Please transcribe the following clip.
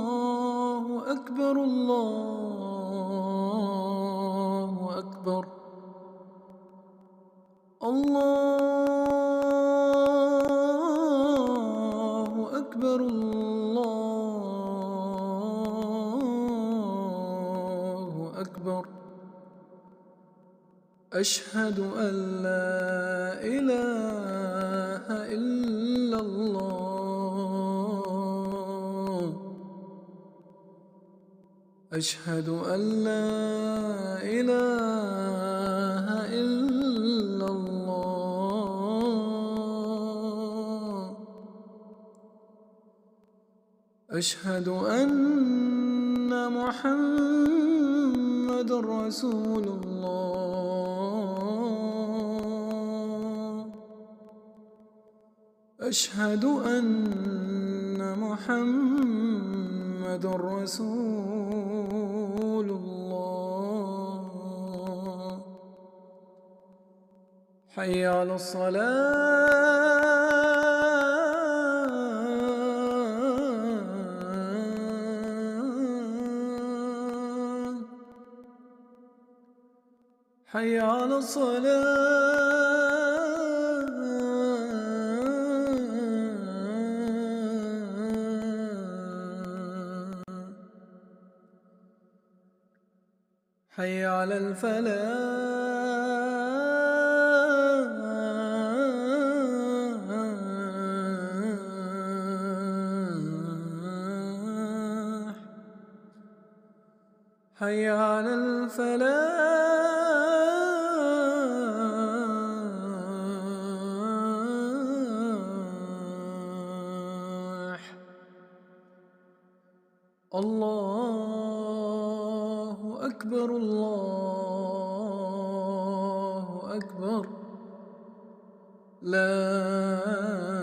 الله أكبر الله أكبر الله أكبر الله أكبر أشهد أن لا إله إلا الله أشهد أن لا إله إلا الله أشهد أن محمد رسول الله أشهد أن محمد رسول الله حي على الصلاة حي على الصلاة حي على الفلاح حي على الفلاح الله أكبر الله أكبر لا